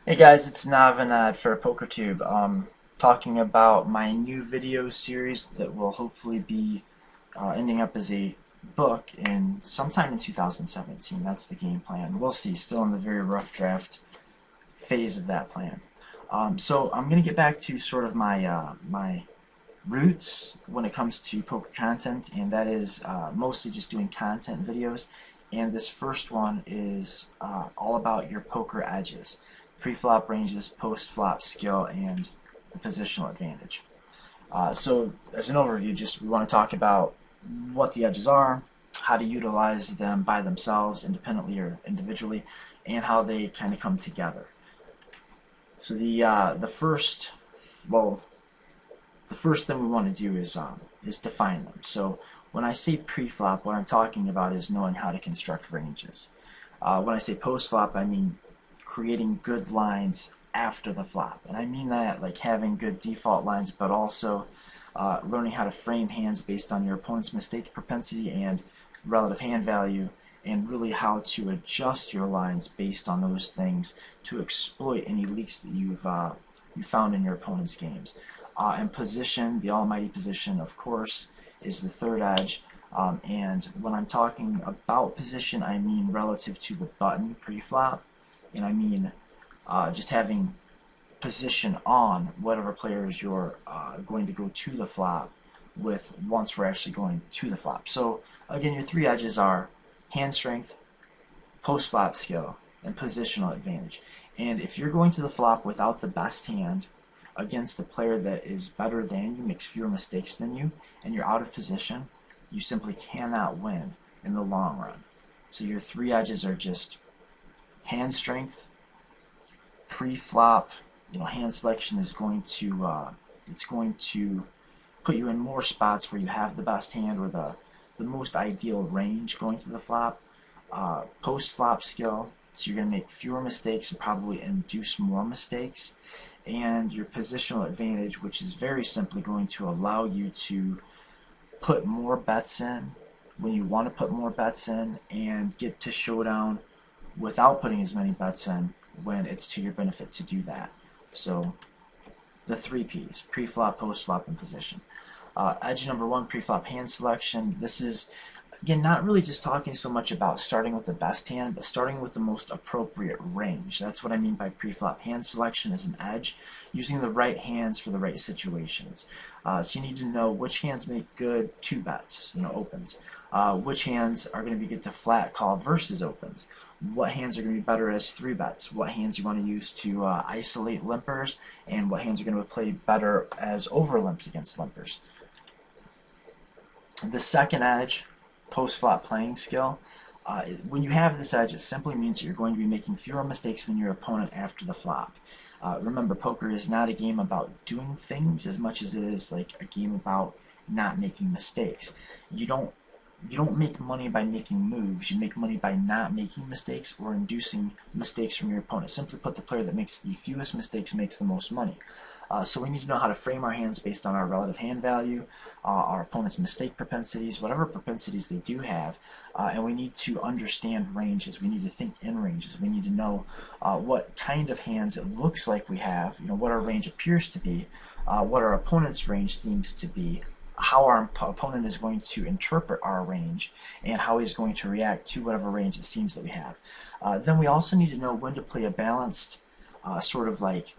Hey guys, it's Navinad for PokerTube. Talking about my new video series that will hopefully be ending up as a book in sometime in 2017. That's the game plan. We'll see. Still in the very rough draft phase of that plan. So I'm gonna get back to sort of my roots when it comes to poker content, and that is mostly just doing content videos. And this first one is all about your poker edges, pre-flop ranges, post-flop skill, and the positional advantage. So, as an overview, just we want to talk about what the edges are, how to utilize them by themselves, independently or individually, and how they kind of come together. So the first, well, the first thing we want to do is define them. So when I say pre-flop, what I'm talking about is knowing how to construct ranges. When I say post-flop, I mean creating good lines after the flop, and I mean that like having good default lines, but also learning how to frame hands based on your opponent's mistake propensity and relative hand value, and really how to adjust your lines based on those things to exploit any leaks that you found in your opponent's games. And position, the almighty position, of course, is the third edge. And when I'm talking about position, I mean relative to the button pre-flop, and I mean just having position on whatever players you're going to go to the flop with once we're actually going to the flop. So again, your three edges are hand strength, post-flop skill, and positional advantage. And if you're going to the flop without the best hand against a player that is better than you, makes fewer mistakes than you, and you're out of position, you simply cannot win in the long run. So your three edges are just hand strength, pre-flop. Hand selection is going to it's going to put you in more spots where you have the best hand or the most ideal range going to the flop. Post-flop skill, so you're going to make fewer mistakes and probably induce more mistakes. And your positional advantage, which is very simply going to allow you to put more bets in when you want to put more bets in and get to showdown without putting as many bets in when it's to your benefit to do that. So the three P's: pre-flop, post-flop, and position. Edge number one, pre-flop hand selection. This is, again, not really just talking so much about starting with the best hand, but starting with the most appropriate range. That's what I mean by pre-flop hand selection as an edge, using the right hands for the right situations. So you need to know which hands make good two bets, opens. Which hands are going to be good to flat call versus opens. What hands are going to be better as three bets, what hands you want to use to isolate limpers, and what hands are going to play better as over limps against limpers. The second edge, post-flop playing skill. When you have this edge, it simply means that you're going to be making fewer mistakes than your opponent after the flop. Remember, poker is not a game about doing things as much as it is like a game about not making mistakes. You don't make money by making moves. You make money by not making mistakes or inducing mistakes from your opponent. Simply put, the player that makes the fewest mistakes makes the most money. So we need to know how to frame our hands based on our relative hand value, our opponent's mistake propensities, whatever propensities they do have, and we need to understand ranges. We need to think in ranges. We need to know what kind of hands it looks like we have, what our range appears to be, what our opponent's range seems to be, how our opponent is going to interpret our range, and how he's going to react to whatever range it seems that we have. Then we also need to know when to play a balanced, sort of like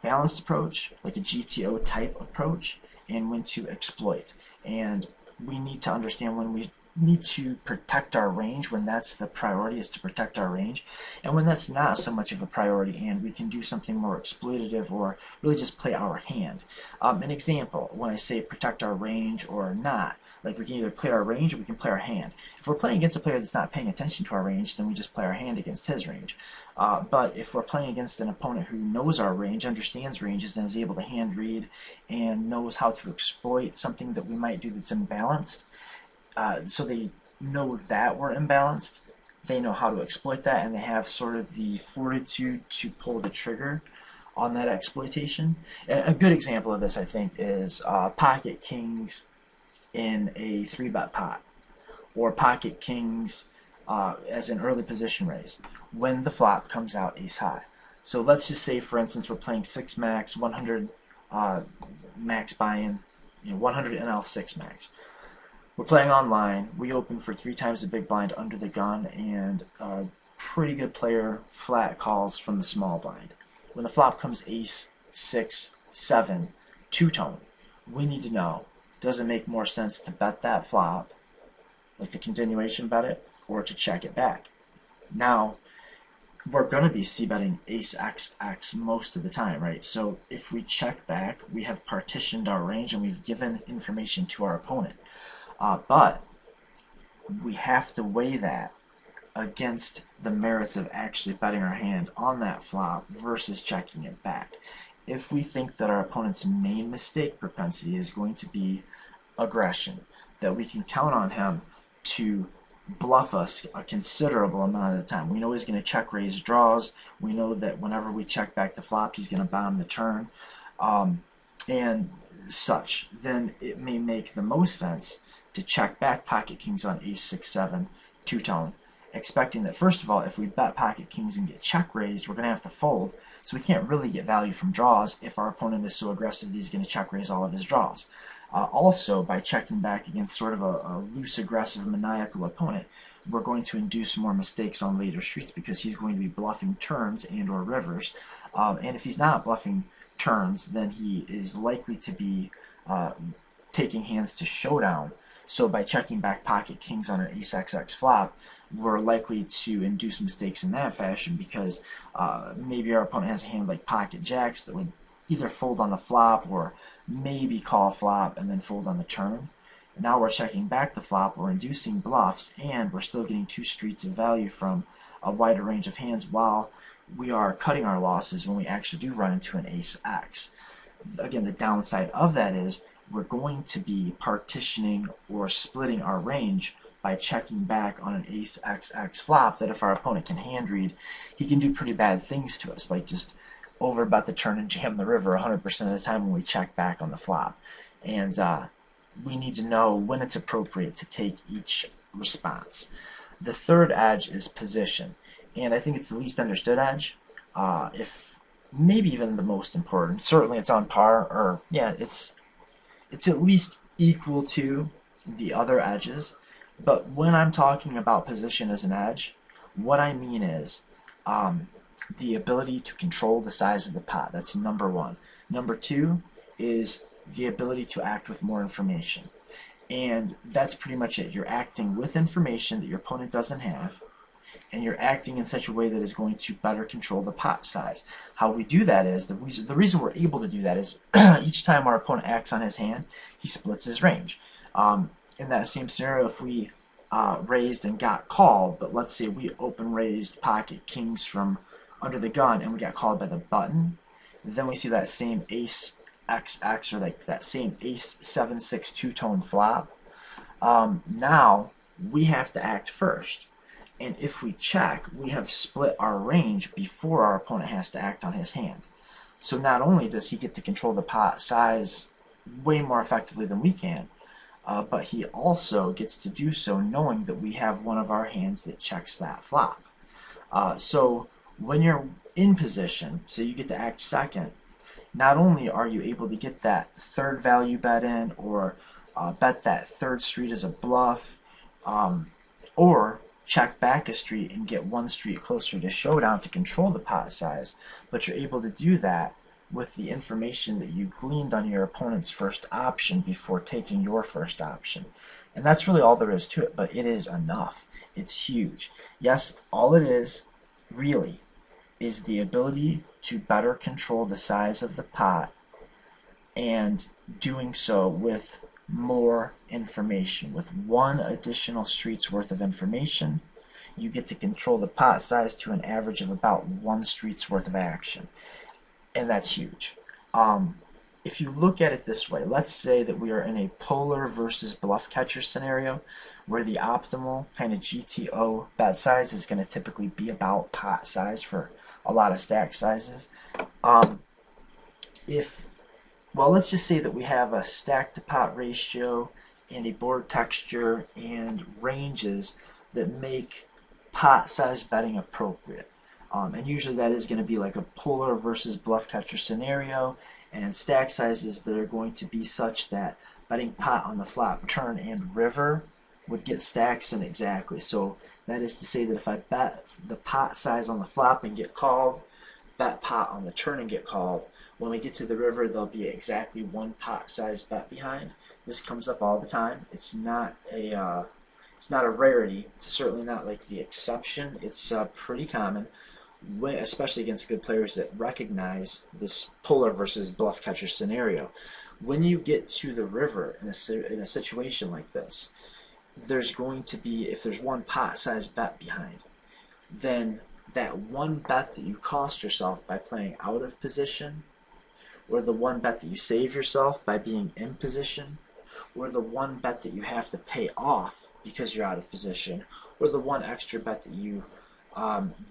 balanced approach, like a GTO type approach, and when to exploit. And we need to understand when we need to protect our range, when that's the priority, is to protect our range, and when that's not so much of a priority and we can do something more exploitative or really just play our hand. An example, when I say protect our range or not, like we can either play our range or we can play our hand. If we're playing against a player that's not paying attention to our range, then we just play our hand against his range. But if we're playing against an opponent who knows our range, understands ranges, and is able to hand read and knows how to exploit something that we might do that's imbalanced, so they know that we're imbalanced, they know how to exploit that, and they have sort of the fortitude to pull the trigger on that exploitation. A good example of this, I think, is pocket kings in a 3-bet pot, or pocket kings as an early position raise when the flop comes out ace high. So let's just say, for instance, we're playing 6 max, 100 max buy-in, 100 NL6 max. We're playing online. We open for 3 times the big blind under the gun, and a pretty good player flat calls from the small blind. When the flop comes ace, 6, 7, two-tone, we need to know, does it make more sense to bet that flop, like the continuation bet it, or to check it back? Now, we're going to be c-betting ace XX most of the time, right? So if we check back, we have partitioned our range and we've given information to our opponent. But we have to weigh that against the merits of actually betting our hand on that flop versus checking it back. If we think that our opponent's main mistake propensity is going to be aggression, that we can count on him to bluff us a considerable amount of the time. We know he's going to check raise draws. We know that whenever we check back the flop, he's going to bomb the turn, and such. Then it may make the most sense to check back pocket kings on ace 6 7 two-tone, expecting that first of all, if we bet pocket kings and get check raised, we're going to have to fold, so we can't really get value from draws if our opponent is so aggressive that he's going to check raise all of his draws. Also, by checking back against sort of a loose, aggressive, maniacal opponent, we're going to induce more mistakes on later streets because he's going to be bluffing turns and or rivers. And if he's not bluffing turns, then he is likely to be taking hands to showdown. So by checking back pocket kings on an ace XX flop, we're likely to induce mistakes in that fashion because maybe our opponent has a hand like pocket jacks that would either fold on the flop or maybe call flop and then fold on the turn. Now we're checking back the flop, we're inducing bluffs, and we're still getting 2 streets of value from a wider range of hands while we are cutting our losses when we actually do run into an ace X. Again, the downside of that is we're going to be partitioning or splitting our range by checking back on an ace XX flop that if our opponent can hand read, he can do pretty bad things to us, like just overbet the turn and jam the river 100% of the time when we check back on the flop. And we need to know when it's appropriate to take each response. The third edge is position, and I think it's the least understood edge, if maybe even the most important. Certainly it's on par, or yeah, it's at least equal to the other edges. But when I'm talking about position as an edge, what I mean is the ability to control the size of the pot. That's number one. Number two is the ability to act with more information. And that's pretty much it. You're acting with information that your opponent doesn't have, and you're acting in such a way that is going to better control the pot size. How we do that is, the reason we're able to do that is each time our opponent acts on his hand, he splits his range. In that same scenario, if we raised and got called, but let's say we open raised pocket kings from under the gun and we got called by the button, then we see that same ace XX, or like that same ace 7-6 two-tone flop. Now we have to act first, and if we check, we have split our range before our opponent has to act on his hand. So not only does he get to control the pot size way more effectively than we can, but he also gets to do so knowing that we have one of our hands that checks that flop. So when you're in position, so you get to act second, not only are you able to get that third value bet in, or bet that third street as a bluff, or check back a street and get 1 street closer to showdown to control the pot size, but you're able to do that with the information that you gleaned on your opponent's first option before taking your first option. And that's really all there is to it, but it is enough. It's huge. Yes, all it is, really, is the ability to better control the size of the pot, and doing so with more information. With 1 additional street's worth of information, you get to control the pot size to an average of about 1 street's worth of action. And that's huge. If you look at it this way, let's say that we are in a polar versus bluff catcher scenario where the optimal kind of GTO bet size is going to typically be about pot size for a lot of stack sizes. Well, let's just say that we have a stack to pot ratio and a board texture and ranges that make pot size betting appropriate. And usually that is going to be like a polar versus bluff catcher scenario, and stack sizes that are going to be such that betting pot on the flop, turn, and river would get stacks in exactly. So that is to say that if I bet the pot size on the flop and get called, bet pot on the turn and get called, when we get to the river, there'll be exactly one pot size bet behind. This comes up all the time. It's not a rarity. It's certainly not like the exception. It's pretty common, especially against good players that recognize this polar versus bluff catcher scenario. When you get to the river in a situation like this, there's going to be, if there's one pot size bet behind, then that one bet that you cost yourself by playing out of position, or the one bet that you save yourself by being in position, or the one bet that you have to pay off because you're out of position, or the one extra bet that you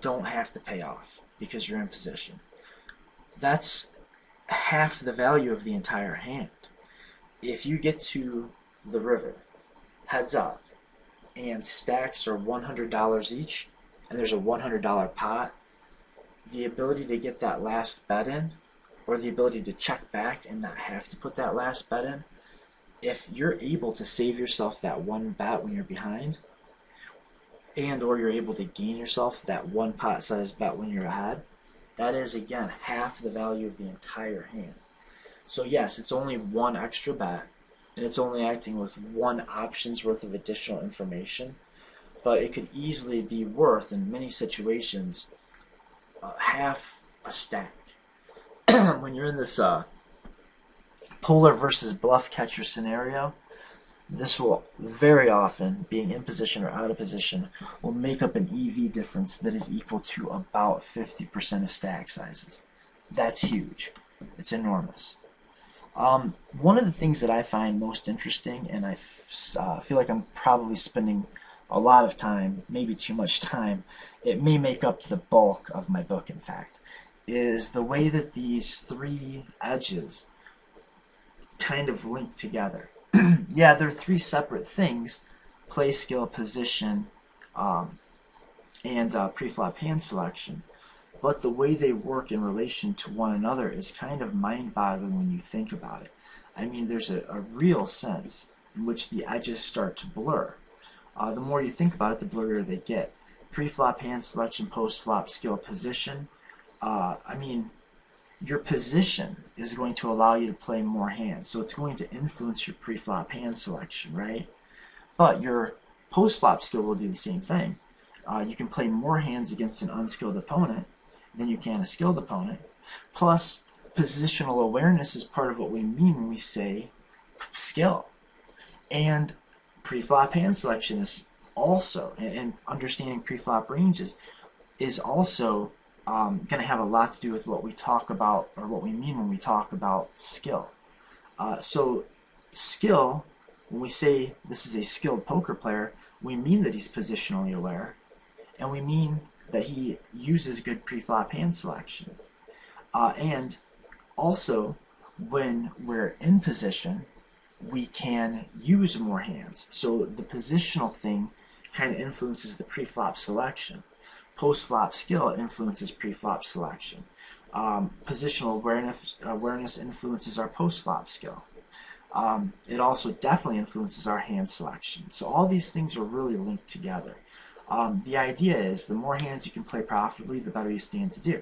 don't have to pay off because you're in position. That's half the value of the entire hand. If you get to the river, heads up, and stacks are $100 each, and there's a $100 pot, the ability to get that last bet in, or the ability to check back and not have to put that last bet in, if you're able to save yourself that one bet when you're behind, and or you're able to gain yourself that one pot size bet when you're ahead, that is again half the value of the entire hand. So yes, it's only one extra bet, and it's only acting with one option's worth of additional information, but it could easily be worth, in many situations, half a stack. When you're in this polar versus bluff catcher scenario, this will very often, being in position or out of position, will make up an EV difference that is equal to about 50% of stack sizes. That's huge. It's enormous. One of the things that I find most interesting, and I feel like I'm probably spending a lot of time, maybe too much time, it may make up the bulk of my book, in fact, is the way that these three edges kind of link together. Yeah, they're three separate things: play skill, position, and pre-flop hand selection. But the way they work in relation to one another is kind of mind-boggling when you think about it. I mean, there's a real sense in which the edges start to blur. The more you think about it, the blurrier they get. Pre-flop hand selection, post-flop skill, position. I mean, your position is going to allow you to play more hands, so it's going to influence your pre-flop hand selection, right? But your post-flop skill will do the same thing. You can play more hands against an unskilled opponent than you can a skilled opponent. Plus, positional awareness is part of what we mean when we say skill. And pre-flop hand selection is also, and understanding pre-flop ranges is also going to have a lot to do with what we talk about, or what we mean when we talk about skill. So skill, when we say this is a skilled poker player, we mean that he's positionally aware, and we mean that he uses good pre-flop hand selection. And also, when we're in position, we can use more hands. So the positional thing kind of influences the pre-flop selection. Post-flop skill influences pre-flop selection. Positional awareness influences our post-flop skill. It also definitely influences our hand selection. So all these things are really linked together. The idea is the more hands you can play profitably, the better you stand to do.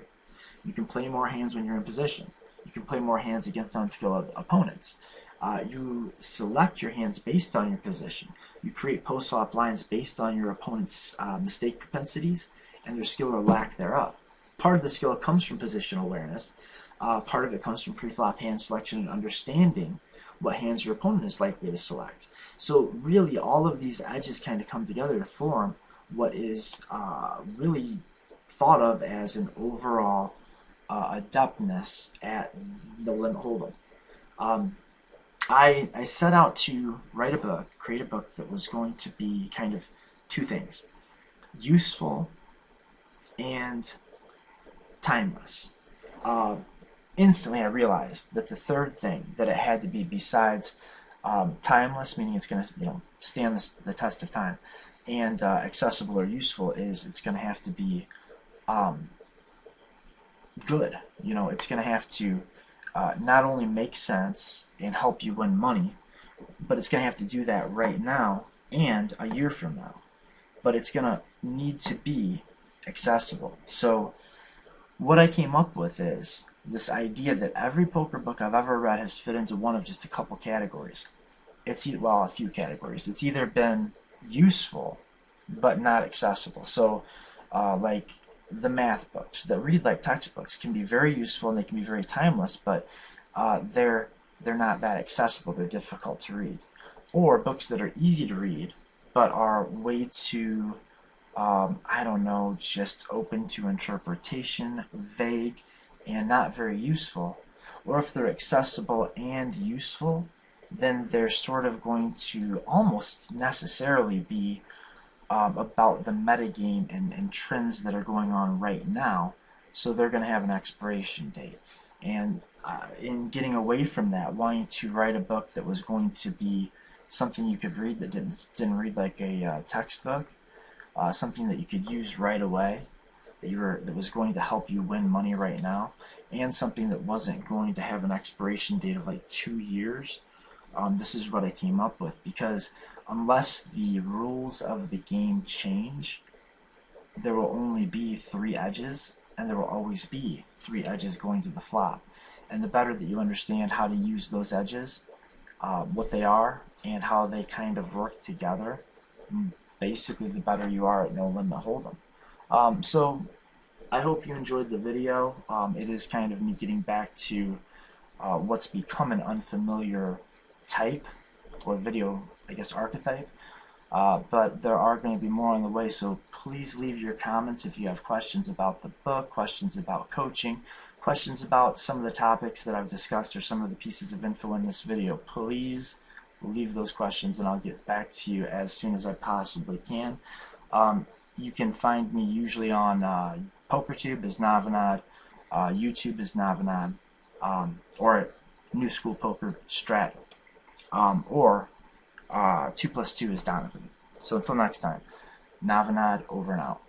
You can play more hands when you're in position. You can play more hands against unskilled opponents. You select your hands based on your position. You create post-flop lines based on your opponent's mistake propensities and their skill or lack thereof. Part of the skill comes from positional awareness. Part of it comes from pre-flop hand selection and understanding what hands your opponent is likely to select. So really all of these edges kind of come together to form what is really thought of as an overall adeptness at the limit hold'em. I set out to write a book, create a book that was going to be kind of two things: useful and timeless. Instantly I realized that the third thing that it had to be, besides timeless, meaning it's going to stand the test of time, and accessible or useful, is it's going to have to be good. You know, it's going to have to not only make sense and help you win money, but it's going to have to do that right now and a year from now. But it's going to need to be accessible. So what I came up with is this idea that every poker book I've ever read has fit into one of just a couple categories. Well, a few categories. It's either been useful but not accessible. So, like the math books that read like textbooks can be very useful and they can be very timeless, but they're not that accessible. They're difficult to read. Or books that are easy to read but are way too I don't know, just open to interpretation, vague, and not very useful. Or if they're accessible and useful, then they're sort of going to almost necessarily be about the metagame and trends that are going on right now. So they're going to have an expiration date. And in getting away from that, wanting to write a book that was going to be something you could read that didn't read like a textbook, something that you could use right away, that was going to help you win money right now, and something that wasn't going to have an expiration date of like 2 years. This is what I came up with, because unless the rules of the game change, there will only be three edges, and there will always be three edges going to the flop. And the better that you understand how to use those edges, what they are, and how they kind of work together, basically the better you are at no limit hold'em. So I hope you enjoyed the video. It is kind of me getting back to what's become an unfamiliar type, or video, I guess, archetype. But there are going to be more on the way, so please leave your comments if you have questions about the book, questions about coaching, questions about some of the topics that I've discussed, or some of the pieces of info in this video. Please leave those questions and I'll get back to you as soon as I possibly can. You can find me usually on PokerTube as Navanad, YouTube as Navanad, or New School Poker Strat, or 2 plus 2 is Donovan. So until next time, Navanad over and out.